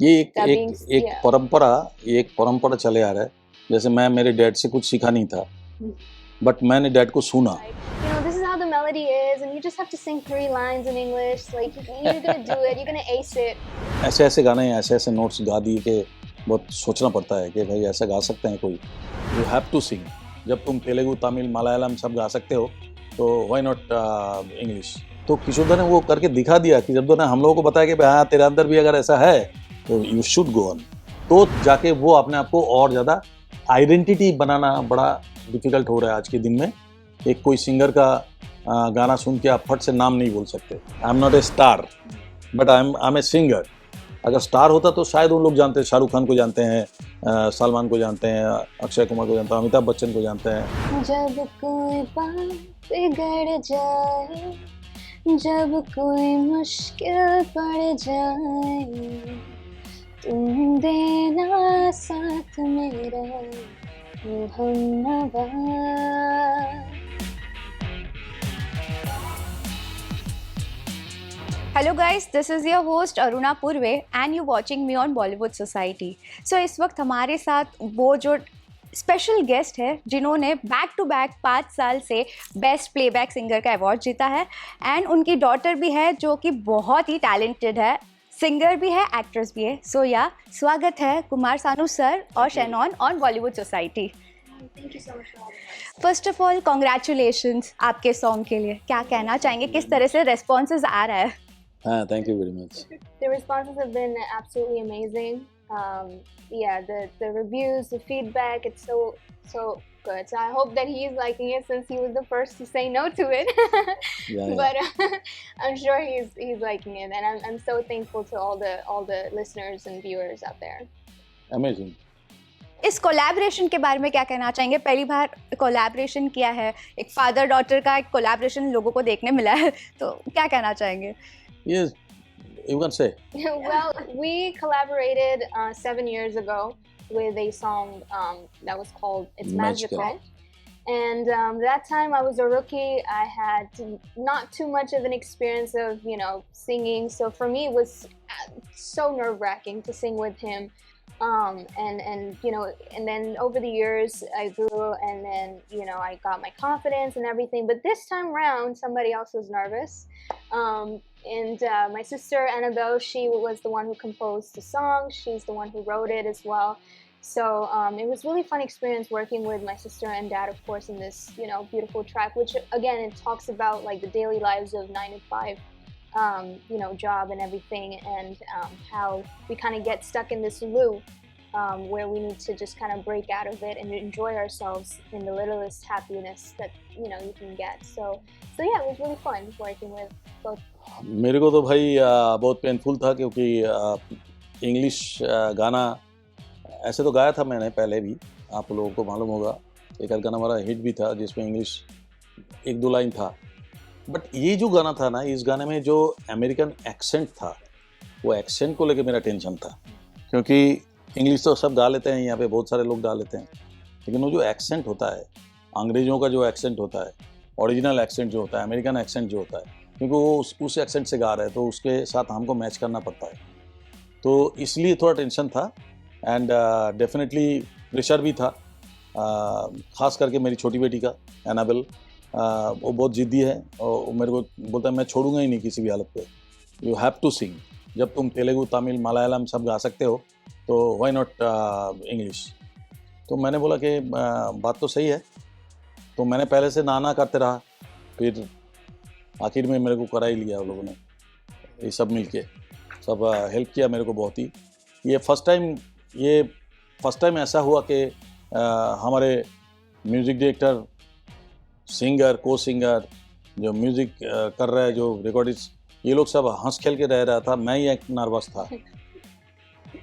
ये एक that एक being एक yeah. परंपरा चले आ रहा है। जैसे मैं मेरे डैड से कुछ सीखा नहीं था, बट मैंने डैड को सुना। You know, this is how the melody is, and you just have to sing 3 lines in English. Like you're gonna do it, you're gonna ace it. ऐसे-ऐसे गाने, ऐसे-ऐसे नोट्स गा दिए कि बहुत सोचना पड़ता है कि भाई ऐसा गा सकते हैं कोई। You have to sing. जब तुम तेलुगु, तमिल, मलयालम सब गा सकते हो, तो व्हाई नॉट इंग्लिश? तो किशोर दा ने वो करके दिखा दिया कि जब ना हम लोगों को बताया कि भाई हाँ, तेरे अंदर भी अगर ऐसा है, तो यू शुड गो ऑन। तो जाके वो अपने आप को और ज़्यादा आइडेंटिटी बनाना बड़ा डिफिकल्ट हो रहा है आज के दिन में। एक कोई सिंगर का गाना सुन के आप फट से नाम नहीं बोल सकते। I am not a star, but I am a singer. अगर स्टार होता तो शायद उन लोग जानते हैं, शाहरुख खान को जानते हैं, सलमान को जानते हैं, अक्षय कुमार को जानते हैं, अमिताभ बच्चन को जानते हैं। जब कोई बात बिगड़ जाए, जब कोई मुश्किल पड़ जाए, तुम देना साथ मेरा ओ हमनवा। Hello guys, this is your host Aruna Purve and you watching me on Bollywood society. So इस वक्त हमारे साथ वो जो स्पेशल गेस्ट है जिन्होंने बैक टू बैक 5 साल से बेस्ट प्लेबैक सिंगर का अवार्ड जीता है, एंड उनकी डॉटर भी है जो कि बहुत ही टैलेंटेड है, सिंगर भी है, एक्ट्रेस भी है। सो या स्वागत है कुमार सानू सर और Shannon on Bollywood society. Thank you so much for having us. First of all congratulations आपके सॉन्ग के लिए। क्या कहना चाहेंगे, किस तरह से रेस्पॉन्सेज आ रहा है? हाँ, thank you very much. The responses have been absolutely amazing. Yeah, the reviews, the feedback, it's so good. So I hope that he's liking it since he was the first to say no to it. Yeah. But I'm sure he's liking it, and I'm so thankful to all the listeners and viewers out there. Amazing. इस collaboration के बारे में क्या कहना चाहेंगे? पहली बार collaboration किया है, एक फादर डॉटर का एक कोलैबोरेशन लोगों को देखने मिला है, तो क्या कहना चाहेंगे? Yes, you can say. Well, we collaborated 7 years ago with a song that was called "It's Magical." And that time I was a rookie. I had not too much of an experience of, singing. So for me, it was so nerve-wracking to sing with him. And then over the years I grew, and then, I got my confidence and everything. But this time around, somebody else was nervous. And my sister Annabelle, she was the one who composed the song. She's the one who wrote it as well. So it was really fun experience working with my sister and dad, of course, in this, beautiful track, which again, it talks about like the daily lives of 9 to 5, job and everything, and how we kind of get stuck in this loop where we need to just kind of break out of it and enjoy ourselves in the littlest happiness that, you can get. So yeah, it was really fun working with both. मेरे को तो भाई बहुत painful था, क्योंकि English गाना ऐसे तो गाया था मैंने पहले भी, आप लोगों को मालूम होगा। एक आध गाना हमारा हिट भी था जिसमें इंग्लिश 1-2 लाइन था। बट ये जो गाना था ना, इस गाने में जो अमेरिकन एक्सेंट था, वो एक्सेंट को लेके मेरा टेंशन था। क्योंकि इंग्लिश तो सब गा लेते हैं, यहाँ पे बहुत सारे लोग गा लेते हैं, लेकिन वो जो एक्सेंट होता है, अंग्रेज़ों का जो एक्सेंट होता है, ओरिजिनल एक्सेंट जो होता है, अमेरिकन एक्सेंट जो होता है, क्योंकि वो उस एक्सेंट से गा रहे हैं, तो उसके साथ हमको मैच करना पड़ता है। तो इसलिए थोड़ा टेंशन था, एंड डेफिनेटली प्रेशर भी था, ख़ास करके मेरी छोटी बेटी का, एनाबेल। वो बहुत ज़िद्दी है और मेरे को बोलता है मैं छोड़ूंगा ही नहीं किसी भी हालत पे। You have to sing. जब तुम तेलुगु, तमिल, मलयालम सब गा सकते हो, तो व्हाई नॉट इंग्लिश? तो मैंने बोला कि बात तो सही है। तो मैंने पहले से ना करते रहा, फिर आखिर में मेरे को करा ही लिया उन लोगों ने, ये सब मिलके सब हेल्प किया मेरे को बहुत ही। ये फर्स्ट टाइम ऐसा हुआ कि हमारे म्यूज़िक डायरेक्टर, सिंगर, को सिंगर, जो म्यूज़िक कर रहा है, जो रिकॉर्डिस्ट, ये लोग सब हंस खेल के रह रहा था, मैं ही एक नर्वस था।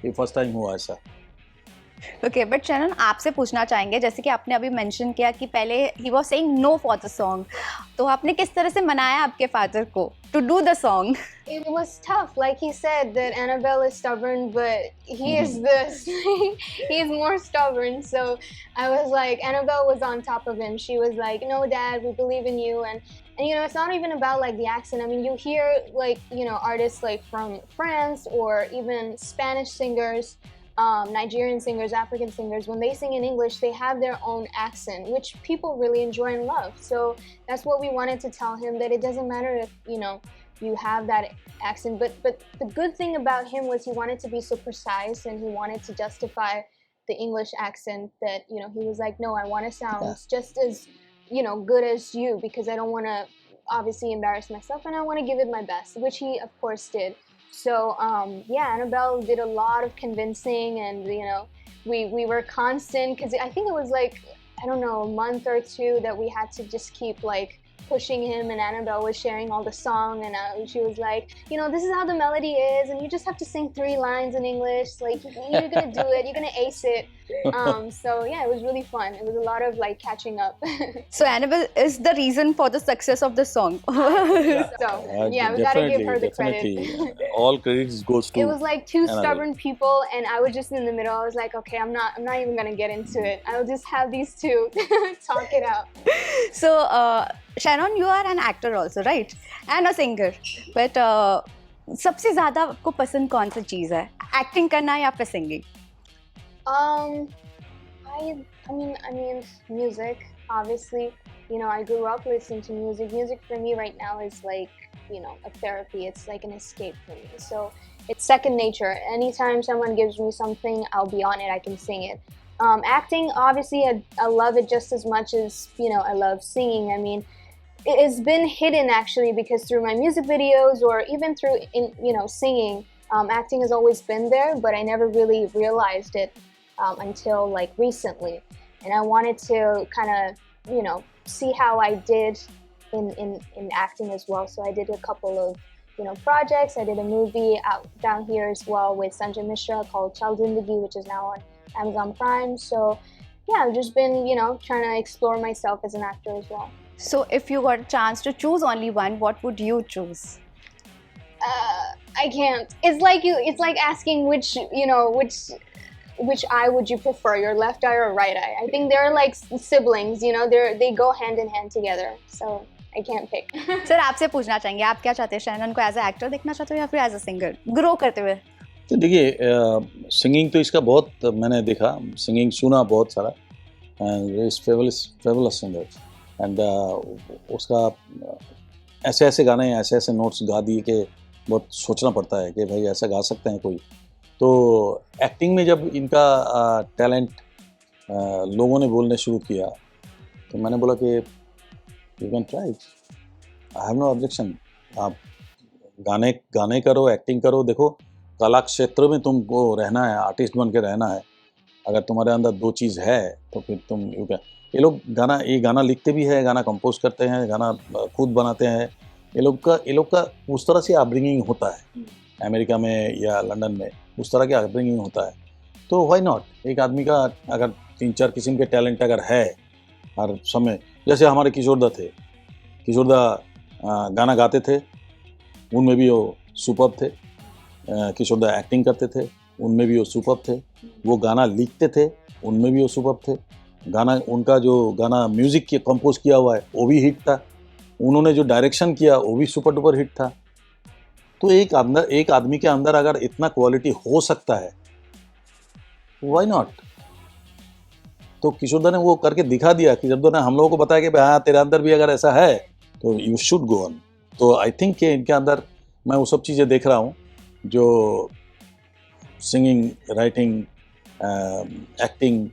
ये फर्स्ट टाइम हुआ ऐसा। ओके, बट शैनन, आपसे पूछना चाहेंगे, जैसे कि आपने अभी मेंशन किया कि पहले ही was saying no for the song, तो आपने किस तरह से मनाया आपके फादर को to do the song? It was tough. Like he said, that Annabelle is stubborn, but he is this. He is more stubborn. So I was like, Annabelle was on top of him. She was like, "No, Dad, we believe in you." And And you know, it's not even about like the accent. I mean, you hear like, you know, artists like from France or even Spanish singers, Nigerian singers, African singers, when they sing in English, they have their own accent, which people really enjoy and love. So that's what we wanted to tell him, that it doesn't matter if, you know, you have that accent, but the good thing about him was he wanted to be so precise, and he wanted to justify the English accent, that, you know, he was like, no, I want to sound just as, you know, good as you, because I don't want to obviously embarrass myself, and I want to give it my best, which he of course did. So yeah, Annabelle did a lot of convincing, and you know, we were constant, because I think it was like, I don't know, a month or two that we had to just keep like pushing him, and Annabelle was sharing all the song, and she was like, you know, this is how the melody is, and you just have to sing 3 lines in English, like you're gonna do it, you're gonna ace it. So yeah, it was really fun. It was a lot of like catching up. So Annabelle is the reason for the success of the song. So yeah, we gotta give her the credit. All credits goes to It was like 2 Annabelle. stubborn people, and I was just in the middle. I was like, okay, I'm not even gonna get into it. I'll just have these 2 talk it out. So Shannon, you are an actor also, right? And a singer. But सबसे ज़्यादा आपको पसंद कौन सी चीज़ है? Acting करना या फिर singing? I mean, music. Obviously, you know, I grew up listening to music. Music for me right now is like, you know, a therapy. It's like an escape for me. So it's second nature. Anytime someone gives me something, I'll be on it. I can sing it. Acting, obviously, I love it just as much as, you know, I love singing. I mean, it's been hidden actually, because through my music videos or even through, you know, singing, acting has always been there, but I never really realized it until like recently. And I wanted to kind of, you know, see how I did in acting as well. So I did a couple of, you know, projects. I did a movie out down here as well with Sanjay Mishra called Chal Zindagi, which is now on Amazon Prime. So yeah, I've just been, you know, trying to explore myself as an actor as well. So if you got a chance to choose only one, what would you choose? I can't. It's like asking which, you know, which eye would you prefer, your left eye or right eye? I think they're like siblings, you know, they go hand in hand together. So I can't pick. Sir आपसे पूछना चाहेंगे, आप क्या चाहते हैं? Shannon को as a actor देखना चाहते हो या फिर एज ए सिंगर ग्रो करते हुए? तो देखिए, सिंगिंग तो इसका बहुत मैंने देखा, सिंगिंग सुना बहुत सारा, एंड फेबुलस सिंगर, एंड उसका ऐसे ऐसे गाने, ऐसे ऐसे नोट्स गा दिए कि बहुत सोचना पड़ता है कि भाई ऐसा गा सकते हैं कोई। तो एक्टिंग में जब इनका टैलेंट लोगों ने बोलने शुरू किया, तो मैंने बोला कि you can try, I have no objection. आप गाने करो, एक्टिंग करो। देखो, कला क्षेत्र में तुमको रहना है, आर्टिस्ट बन के रहना है। अगर तुम्हारे अंदर 2 चीज़ है तो फिर तुम यू कैन। ये गाना लिखते भी है, गाना कंपोज करते हैं, गाना खुद बनाते हैं। ये लोग का उस तरह से अपब्रिंगिंग होता है अमेरिका में या लंदन में, उस तरह का अपब्रिंगिंग होता है। तो व्हाई नॉट, एक आदमी का अगर 3-4 किस्म के टैलेंट अगर है हर समय, जैसे हमारे किशोरदा थे, किशोरदा गाना गाते थे, उनमें भी वो सुपर्ब थे। किशोरदा एक्टिंग करते थे, उनमें भी वो सुपर्ब थे। वो गाना लिखते थे, उनमें भी वो सुपर्ब थे। उनका जो गाना म्यूज़िक के कंपोज किया हुआ है वो भी हिट था। उन्होंने जो डायरेक्शन किया वो भी सुपर डुपर हिट था। तो एक आदमी के अंदर अगर इतना क्वालिटी हो सकता है, व्हाई नॉट। तो किशोरदा ने वो करके दिखा दिया। किशोरदा ने हम लोगों को बताया कि हाँ, तेरे अंदर भी अगर ऐसा है तो यू शुड गो ऑन। तो आई थिंक कि इनके अंदर मैं वो सब चीज़ें देख रहा हूँ जो singing, writing, acting,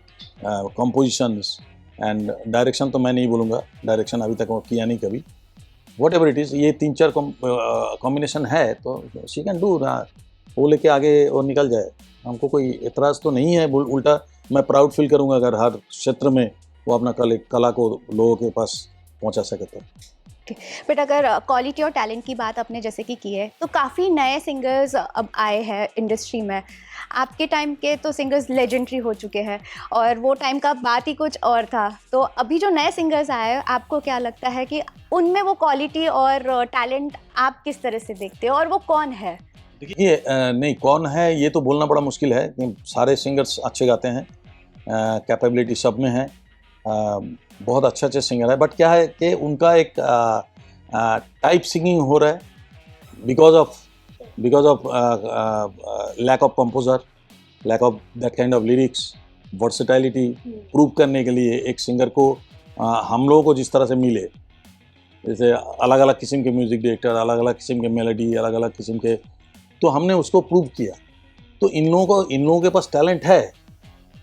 compositions and direction. तो मैं नहीं बोलूँगा, डायरेक्शन अभी तक वो किया नहीं कभी। वॉट एवर इट इज़, ये 3-4 कॉम्बिनेशन है तो शी कैन डू ना, वो लेके आगे वो निकल जाए। हमको कोई एतराज़ तो नहीं है, उल्टा मैं प्राउड फील करूँगा अगर हर क्षेत्र में वो अपना कला को लोगों के पास पहुँचा सके तो। बट अगर क्वालिटी और टैलेंट की बात आपने जैसे कि की है, तो काफ़ी नए सिंगर्स अब आए हैं इंडस्ट्री में। आपके टाइम के तो सिंगर्स लेजेंडरी हो चुके हैं और वो टाइम का बात ही कुछ और था। तो अभी जो नए सिंगर्स आए, आपको क्या लगता है कि उनमें वो क्वालिटी और टैलेंट आप किस तरह से देखते हो और वो कौन है? देखिए, नहीं कौन है ये तो बोलना बड़ा मुश्किल है कि सारे सिंगर्स अच्छे गाते हैं, कैपेबिलिटी सब में है, बहुत अच्छे सिंगर है। बट क्या है कि उनका एक टाइप सिंगिंग हो रहा है because of lack of composer, lack of that kind of lyrics, versatility prove करने के लिए एक सिंगर को हम लोगों को जिस तरह से मिले, जैसे अलग अलग किस्म के म्यूज़िक डायरेक्टर, अलग अलग किस्म के मेलोडी, अलग अलग किस्म के, तो हमने उसको प्रूव किया। तो इन लोगों के पास टैलेंट है,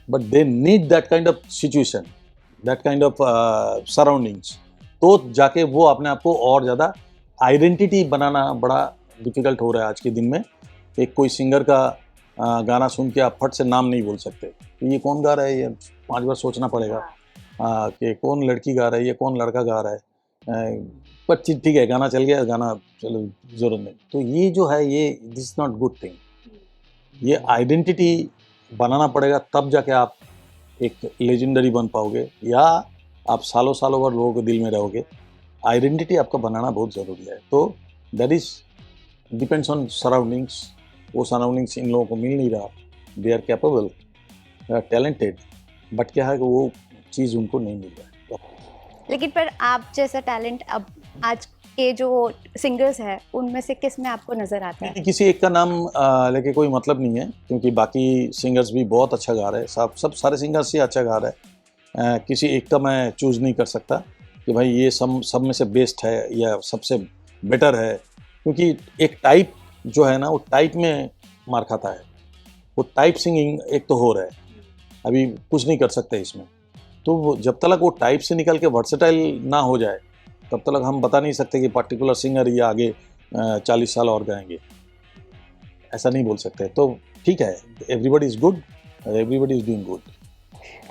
but they need that kind of situation, that kind of surroundings, तो जाके वो अपने आप को और ज़्यादा आइडेंटिटी बनाना बड़ा डिफ़िकल्ट हो रहा है आज के दिन में। एक कोई सिंगर का गाना सुन के आप फट से नाम नहीं बोल सकते, तो ये कौन गा रहा है, ये 5 बार सोचना पड़ेगा कि कौन लड़की गा रहा है, ये कौन लड़का गा रहा है, पर ठीक है गाना चल गया, गाना चलो ज़रूरत नहीं। तो ये जो है ये this is not good thing. ये आइडेंटिटी बनाना पड़ेगा, तब जाके आप एक लेजेंडरी बन पाओगे, या आप सालों सालों भर लोगों के दिल में रहोगे। आइडेंटिटी आपका बनाना बहुत ज़रूरी है। तो that is depends on surroundings. वो सराउंडिंग्स इन लोगों को मिल नहीं रहा। They are capable, they are talented, but क्या है कि वो चीज़ उनको नहीं मिल रहा है। लेकिन पर आप जैसा टैलेंट अब आज के जो सिंगर्स हैं उनमें से किस में आपको नज़र आता है? किसी एक का नाम लेके कोई मतलब नहीं है, क्योंकि बाकी सिंगर्स भी बहुत अच्छा गा रहे हैं। सब सारे सिंगर्स ही अच्छा गा रहे हैं। किसी एक का मैं चूज़ नहीं कर सकता कि भाई ये सब में से बेस्ट है या सबसे बेटर है, क्योंकि एक टाइप जो है ना, वो टाइप में मार खाता है। वो टाइप सिंगिंग एक तो हो रहा है, अभी कुछ नहीं कर सकते इसमें। तो जब तक वो टाइप से निकल के वर्सेटाइल ना हो जाए, तब तक हम बता नहीं सकते कि पर्टिकुलर सिंगर ये आगे 40 साल और गाएंगे, ऐसा नहीं बोल सकते। तो ठीक है, everybody is good, everybody is doing good.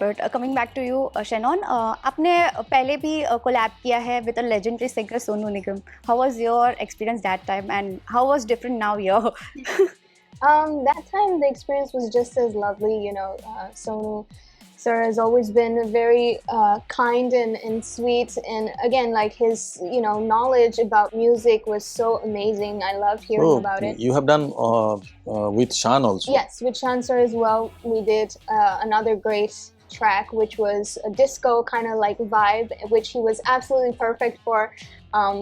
But coming back to you Shannon, आपने पहले भी कोलैब किया है with a legendary singer Sonu Nigam. How was your experience that time and how was different now here? That time the experience was just as lovely, you know. Sonu sir has always been very kind and sweet, and again, like his, you know, knowledge about music was so amazing. I loved hearing about it. You have done with Shan also. Yes, with Shan sir as well. We did another great track, which was a disco kind of like vibe, which he was absolutely perfect for.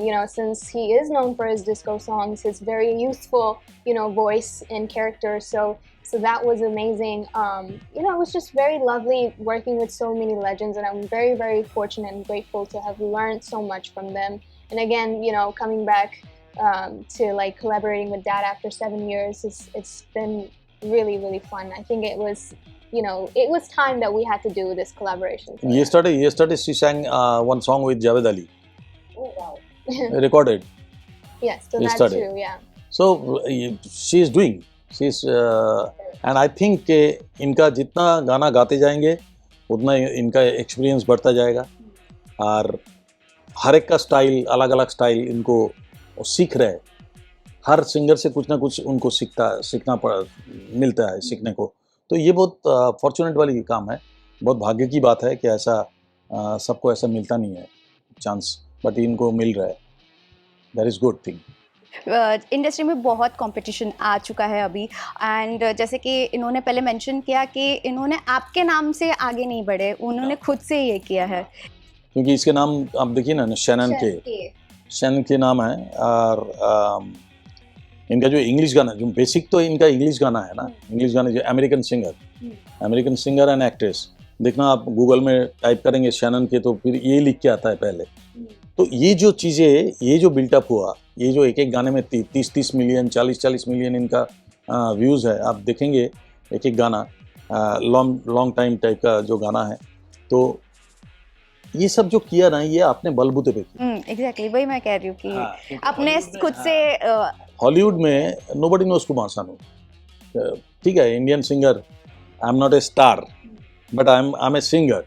You know, since he is known for his disco songs, his very youthful, you know, voice and character. So that was amazing. You know, it was just very lovely working with so many legends, and I'm very, very fortunate and grateful to have learned so much from them. And again, you know, coming back to like collaborating with Dad after 7 years, it's been really, really fun. I think it was, you know, it was time that we had to do this collaboration. Yesterday she sang one song with Javed Ali. Oh wow. Recorded. Yes, so Yesterday. that too, yeah. So she is doing. She's and I think इनका जितना गाना गाते जाएंगे उतना इनका experience बढ़ता जाएगा, और हर एक का स्टाइल अलग अलग स्टाइल इनको सीख रहे हैं। हर सिंगर से कुछ ना कुछ उनको मिलता है सीखने को। तो ये बहुत फॉर्चुनेट वाली काम है, बहुत भाग्य की बात है कि ऐसा सबको ऐसा मिलता नहीं है चांस, बट इनको मिल रहा है। That is good thing. Industry में बहुत कंपटीशन आ चुका है अभी, एंड जैसे कि इन्होंने पहले मेंशन किया कि इन्होंने आपके नाम से आगे नहीं बढ़े, उन्होंने खुद से ये किया है। क्योंकि इसके नाम आप देखिए ना, शैनन के नाम है, और इनका जो इंग्लिश गाना, जो बेसिक तो इनका इंग्लिश गाना है ना, इंग्लिश गाने जो अमेरिकन सिंगर एंड एक्ट्रेस, देखना आप गूगल में टाइप करेंगे शैनन के, तो फिर ये लिख के आता है पहले। तो ये जो चीज़ें, ये जो बिल्टअप हुआ, ये जो एक एक गाने में 30 मिलियन 40 मिलियन इनका व्यूज़ है, आप देखेंगे एक एक गाना लॉन्ग टाइम टाइप का जो गाना है। तो ये सब जो किया ना, ये आपने बलबूते पे किया। एग्जैक्टली, वही मैं कह रही हूँ कि आपने खुद से। हॉलीवुड में नोबडी नोज कुमार सानू, ठीक है, Indian singer. I am not a star, but I am a singer.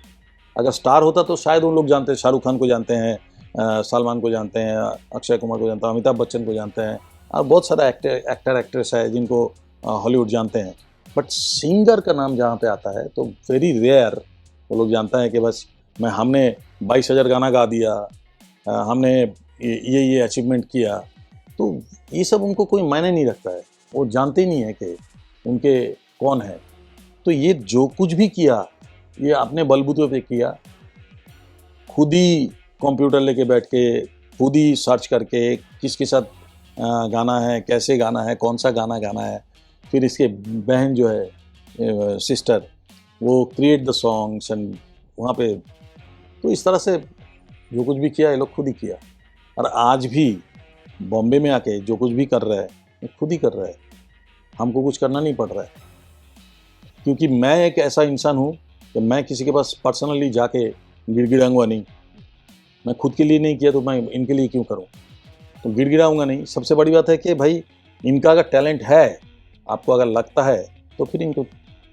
अगर स्टार होता तो शायद उन लोग जानते हैं, शाहरुख खान को जानते हैं, सलमान को जानते हैं, अक्षय कुमार को जानते हैं, अमिताभ बच्चन को जानते हैं, और बहुत सारा एक्टर एक्ट्रेस है जिनको हॉलीवुड जानते हैं। बट सिंगर का नाम जहाँ पे आता है तो वेरी रेयर वो लोग जानता है कि बस हमने 22,000 गाना गा दिया, हमने ये अचीवमेंट किया। तो ये सब उनको कोई मायने नहीं रखता है, वो जानते नहीं है कि उनके कौन है। तो ये जो कुछ भी किया, ये अपने बलबूते पे किया, खुद ही कंप्यूटर लेके बैठ के खुद ही सर्च करके किसके साथ गाना है, कैसे गाना है, कौन सा गाना गाना है, फिर इसके बहन जो है सिस्टर, वो क्रिएट द सॉन्ग्स एंड वहाँ पे, तो इस तरह से जो कुछ भी किया ये लोग खुद ही किया। और आज भी बॉम्बे में आके जो कुछ भी कर रहा है ये खुद ही कर रहा है, हमको कुछ करना नहीं पड़ रहा है। क्योंकि मैं एक ऐसा इंसान हूँ कि मैं किसी के पास पर्सनली जाके गिड़गिड़ाऊंगा नहीं। मैं खुद के लिए नहीं किया तो मैं इनके लिए क्यों करूँ, तो गिड़गिड़ाऊंगा नहीं। सबसे बड़ी बात है कि भाई इनका अगर टैलेंट है, आपको अगर लगता है तो फिर इनको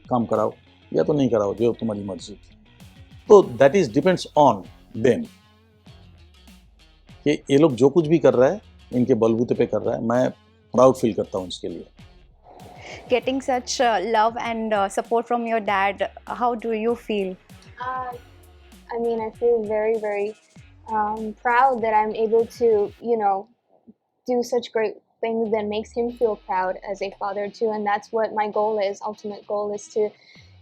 काम कराओ या तो नहीं कराओ, जो तुम्हारी मर्जी। तो that is depends on them कि ये लोग जो कुछ भी कर रहा है इनके बलबूते पे कर रहा है। मैं प्राउड फील करता हूँ इसके लिए। Getting such love and support from your dad, how do you feel? I mean, I feel very, very proud that I'm able to, you know, do such great things that makes him feel proud as a father too. And that's what my goal is. Ultimate goal is to,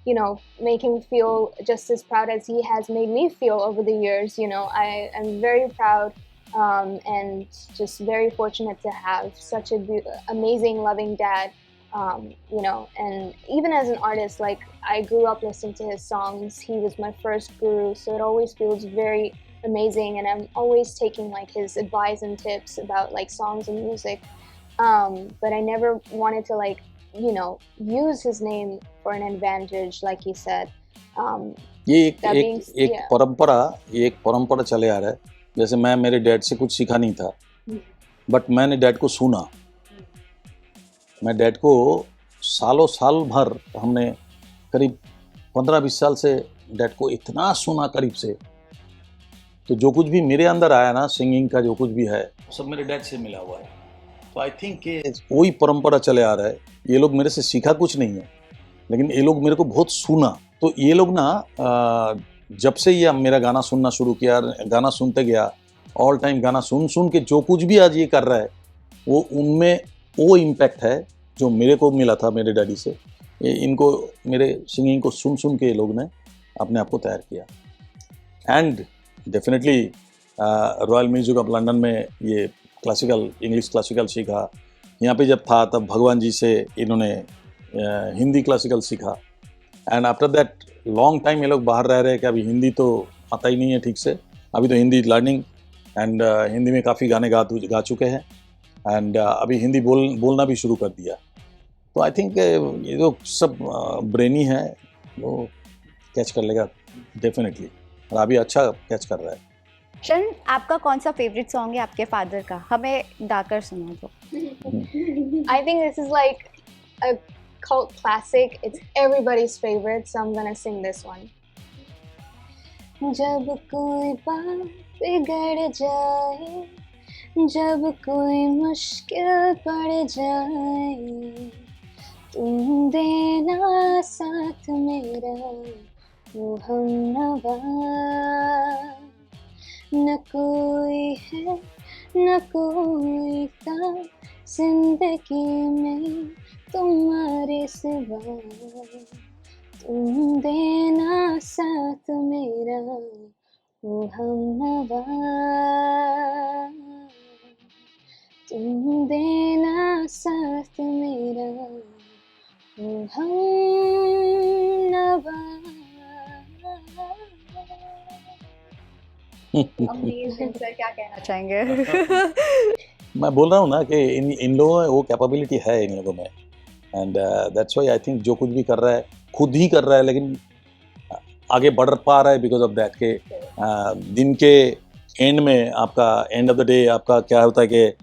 you know, make him feel just as proud as he has made me feel over the years. You know, I am very proud and just very fortunate to have such a amazing, loving dad. You know, and even as an artist, like I grew up listening to his songs. He was my first guru, so it always feels very amazing, and I'm always taking like his advice and tips about like songs and music. But I never wanted to like, you know, use his name for an advantage, like he said. ये That being एक परंपरा चले आ रहा है। जैसे मैं मेरे dad से कुछ सीखा नहीं था, बट मैंने डैड को सुना। मैं डैड को सालों साल भर, हमने करीब 15-20 साल से डैड को इतना सुना करीब से, तो जो कुछ भी मेरे अंदर आया ना, सिंगिंग का जो कुछ भी है, सब मेरे डैड से मिला हुआ है। तो आई थिंक कि वही परंपरा चले आ रहा है। ये लोग मेरे से सीखा कुछ नहीं है, लेकिन ये लोग मेरे को बहुत सुना। तो ये लोग ना जब से ये मेरा गाना सुनना शुरू किया, गाना सुनते गया, ऑल टाइम गाना सुन सुन के जो कुछ भी आज ये कर रहा है, वो उनमें वो इम्पैक्ट है जो मेरे को मिला था मेरे डैडी से। इनको मेरे सिंगिंग को सुन सुन के ये लोग ने अपने आप को तैयार किया। And definitely royal music of London में ये क्लासिकल, इंग्लिश क्लासिकल सीखा। यहाँ पे जब था तब भगवान जी से इन्होंने हिंदी क्लासिकल सीखा। And after that long time ये लोग बाहर रह रहे कि अभी हिंदी तो आता ही नहीं है ठीक से। अभी तो हिंदी लर्निंग एंड हिंदी में काफ़ी गाने गा चुके हैं एंड अभी हिंदी बोलना भी शुरू कर दिया। तो आई थिंक ये जो सब ब्रेनी है वो कैच कर लेगा डेफिनेटली, और अभी अच्छा कैच कर रहा है। शरण, आपका कौन सा फेवरेट सॉन्ग है आपके फादर का? हमें गाकर सुना दो। I think this is like a cult classic. It's everybody's favorite, so I'm gonna sing this one. जब कोई बात बिगड़ जाए, जब कोई मुश्किल पड़ जाए, तुम देना साथ मेरा वो हमनवा। न कोई है न कोई था जिंदगी में तुम्हारे सिवा, तुम देना साथ मेरा वो हमनवा, तुम देना साथ मेरा वो हमनवा। अमेजिंग सर, क्या कहना चाहेंगे? मैं बोल रहा हूँ ना कि इन लोगों में वो कैपेबिलिटी है इन लोगों में, and that's why I think जो कुछ भी कर रहा है खुद ही कर रहा है, लेकिन आगे बढ़ पा रहा है बिकॉज ऑफ दैट के दिन के एंड में, आपका एंड ऑफ द डे आपका क्या होता है कि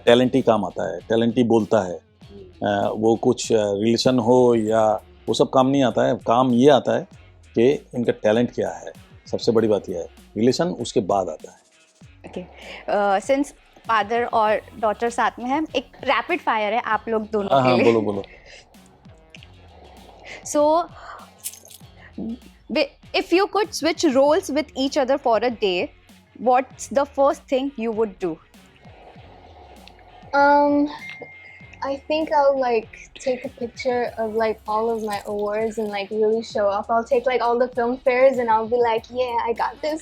टैलेंट ही काम आता है, टैलेंट ही बोलता है। वो कुछ रिलेशन हो या वो सब काम नहीं आता है, काम ये आता है कि इनका टैलेंट क्या है। सबसे बड़ी बात यह है, रिलेशन उसके बाद आता है। ओके, सिंस फादर और डॉटर साथ में है, एक रैपिड फायर है आप लोग दोनों के लिए। बोलो बोलो। So, if you could switch roles with each other for a day, what's the first thing you would do? I think I'll like take a picture of like all of my awards and like really show off. I'll take like all the film fairs and I'll be like, yeah, I got this.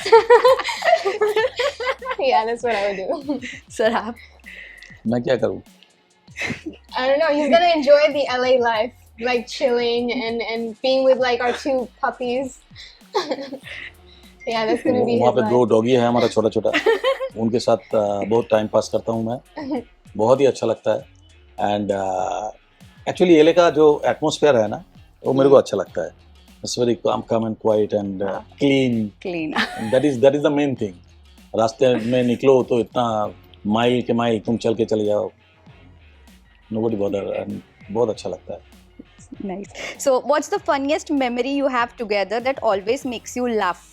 Yeah, that's what I would do. Sir आप मैं क्या करूँ? I don't know. He's gonna enjoy the LA life, like chilling and being with like our 2 puppies. Yeah, that's gonna be वहाँ his पे 2 life. Doggy है हमारा छोटा छोटा, उनके साथ बहुत टाइम पास करता हूँ मैं, बहुत ही अच्छा लगता है. एंड एक्चुअली एले का जो एटमॉस्फेयर है ना, वो मेरे को अच्छा लगता है. It's very calm and quiet and clean. Clean that is the main thing. रास्ते में निकलो तो इतना माइल के माइल तुम चल के चले जाओ, नोबडी बॉदर, एंड बहुत अच्छा लगता है. Nice. So, what's the funniest memory you have together that always makes you laugh?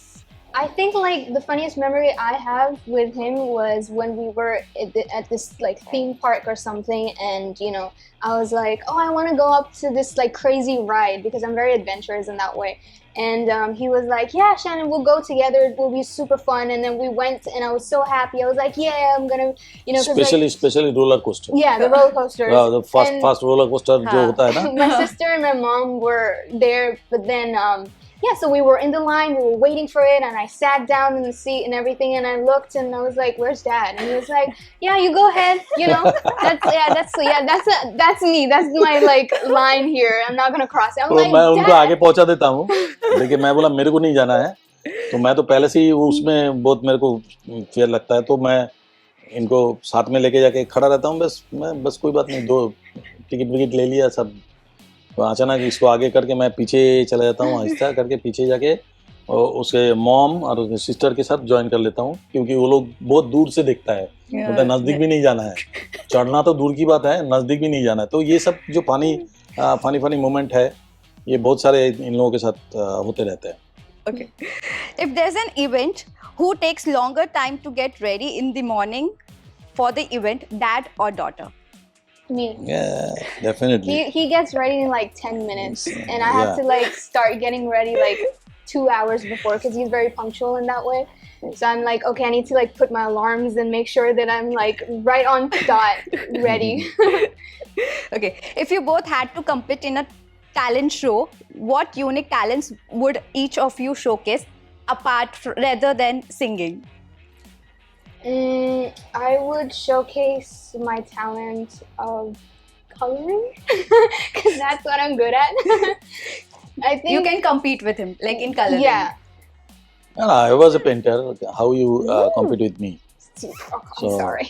I think like the funniest memory I have with him was when we were at this like theme park or something, and you know I was like, oh, I want to go up to this like crazy ride because I'm very adventurous in that way. And he was like, yeah, Shannon, we'll go together. It will be super fun. And then we went, and I was so happy. I was like, yeah, I'm gonna, you know, 'cause, like, specially roller coaster. yeah, the roller coasters. The And- fast roller coaster जो हाँ. होता है ना, my sister and my mom were there, but then yeah, so we were in the line, we were waiting for it, and I sat down in the seat and everything, and I looked and I was like, where's Dad? And he was like, yeah, you go ahead, you know. That's me, that's my like line here. I'm not gonna cross it. I'm तो like, मैं उनको Dad. आगे पहुंचा देता हूँ, लेकिन मैं बोला मेरे को नहीं जाना है, तो मैं तो पहले से ही उसमें बहुत मेरे को फेयर लगता है, तो मैं इनको साथ में लेके जाके खड़ा रहता हूँ. बस कोई बात नहीं, 2 टिकट विकेट ले लिया सब, तो अचानक इसको आगे करके मैं पीछे चला जाता हूँ, आहिस्ता करके पीछे जाके और उसके मॉम और उसके सिस्टर के साथ ज्वाइन कर लेता हूँ, क्योंकि वो लोग बहुत दूर से दिखता है, मतलब नज़दीक भी नहीं जाना है, चढ़ना तो दूर की बात है, नज़दीक भी नहीं जाना है. तो ये सब जो फनी मोमेंट है, ये बहुत सारे इन लोगों के साथ होते रहते हैं. Okay. If there's an event, who takes longer time to get ready in the morning for the event, dad or daughter? Me. Yeah, definitely. He gets ready in like 10 minutes, and I have Yeah. to like start getting ready like 2 hours before because he's very punctual in that way. So I'm like, okay, I need to like put my alarms and make sure that I'm like right on dot, ready. Okay. If you both had to compete in a talent show, what unique talents would each of you showcase rather than singing? I would showcase my talent of coloring because that's what I'm good at. I think You can compete with him, like in coloring. Yeah. And I was a painter. How you compete with me? Oh, I'm So- sorry.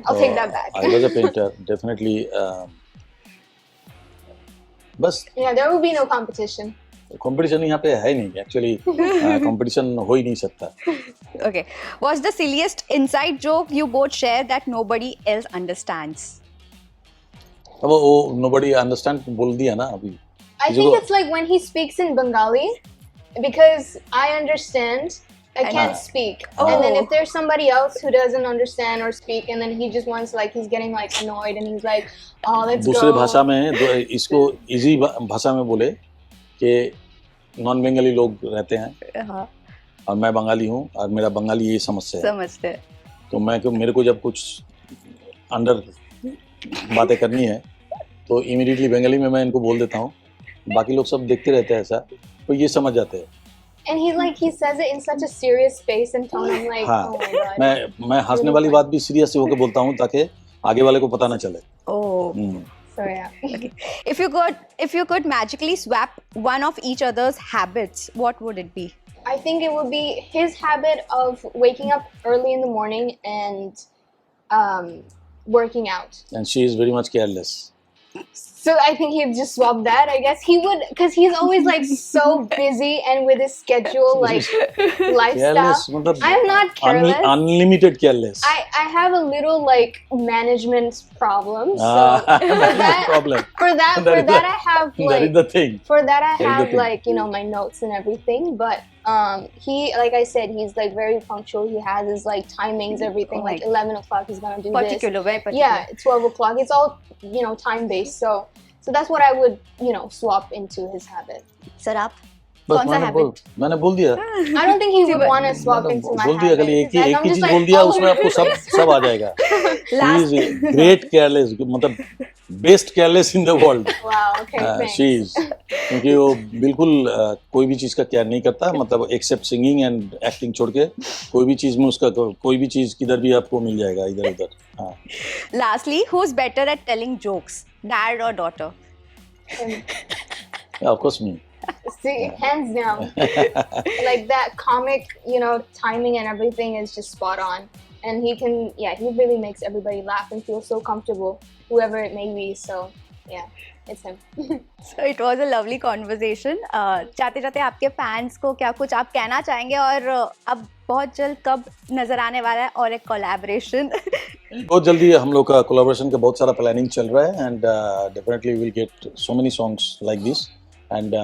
I'll take that back. I was a painter, definitely. बस Yeah, there will be no competition. Competition यहाँ पे है नहीं, actually competition हो ही नहीं सकता. Okay. What's the silliest inside joke you both share that nobody else understands? अब वो nobody understand बोल दिया ना अभी. I किसी think को- it's like when he speaks in Bengali, because I understand, I can't Ah. speak. Oh. And then if there's somebody else who doesn't understand or speak, and then he just wants like he's getting like annoyed and he's like, oh, let's दूसरे go. भाषा में इसको easy भाषा में बोले कि non Bengali लोग रहते हैं हाँ, और मैं बंगाली हूँ और मेरा बंगाली ये समस्या है, समझते हैं. तो मेरे को जब कुछ अंडर बातें करनी है तो इमीडिएटली बंगाली में मैं इनको बोल देता हूँ, बाकी लोग सब देखते रहते हैं ऐसा, तो ये समझ जाते हैं. And he says it in such a serious space and tone. I'm like, हाँ, oh my god. मैं हंसने वाली बात भी सीरियस होकर बोलता हूँ ताकि आगे वाले को पता ना चले. Oh. So yeah. If you could magically swap one of each other's habits, what would it be? I think it would be his habit of waking up early in the morning and working out. And she is very much careless. So I think he'd just swap that. I guess he would, because he's always like so busy and with his schedule, like lifestyle. Careless मतलब I'm not careless. unlimited careless. I have a little like management problem. So That is the that- problem. for that That is I have That is like the thing. for that I That is the have thing. like, you know, my notes and everything. But he, like I said, he's like very punctual. He has his like timings, everything. Oh my like 11 o'clock he's gonna do this. Particular, very particular. Yeah, 12 o'clock. It's all, you know, time based. So that's what I would, you know, swap into his habit. Sir, aap? बस कौन सा habit? मैंने बोल दिया I don't think he would want to swap मैंने into my बोल दिया खाली habit. एक ही I'm just चीज like, बोल दिया oh. उसमें आपको सब आ जाएगा ही Last इज ग्रेट केयरलेस मतलब best careless in the world Wow, okay, thanks. She is क्योंकि वो बिल्कुल कोई भी चीज का केयर नहीं करता मतलब एक्सेप्ट सिंगिंग एंड एक्टिंग छोड़ के कोई भी चीज में उसका कोई भी चीज किधर भी आपको मिल जाएगा इधर उधर हाँ lastly, who's better at telling jokes, dad or daughter? Of course me See, hands down. Like that comic, timing and everything is just spot on. And he really makes everybody laugh and feel so comfortable, whoever it may be. So, yeah, it's him. So it was a lovely conversation. जाते जाते आपके fans को क्या कुछ आप कहना चाहेंगे और अब बहुत जल्द कब नजर आने वाला है और एक कोलैबोरेशन? बहुत जल्दी हम लोग का कोलैबोरेशन का बहुत सारा प्लानिंग चल रहा है and definitely will get so many songs like this and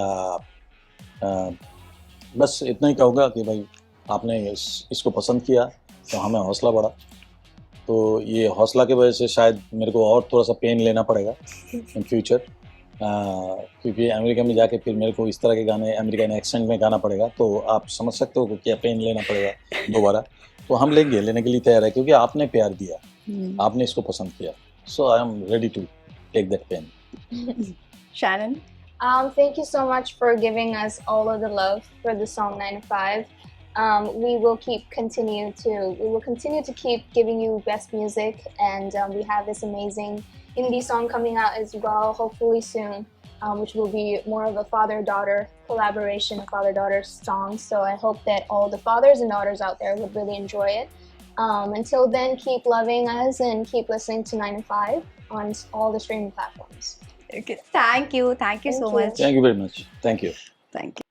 बस इतना ही कहूँगा कि भाई आपने इसको पसंद किया तो हमें हौसला बढ़ा तो ये हौसला की वजह से शायद मेरे को और थोड़ा सा पेन लेना पड़ेगा इन फ्यूचर क्योंकि अमेरिका में जाके फिर मेरे को इस तरह के गाने अमेरिकन एक्सेंट में गाना पड़ेगा तो आप समझ सकते हो कि क्या पेन लेना पड़ेगा दोबारा तो हम लेने के लिए तैयार है क्योंकि आपने प्यार दिया आपने इसको पसंद किया so I am ready to take that pain Shannon? Thank you so much for giving us all of the love for the song 9 to 5. We will continue to keep giving you best music, and we have this amazing indie song coming out as well, hopefully soon, which will be more of a father-daughter collaboration, a father-daughter song. So I hope that all the fathers and daughters out there would really enjoy it. Until then, keep loving us and keep listening to 9 to 5 on all the streaming platforms. Okay. Thank you so Thank you. much. Thank you very much thank you Thank you.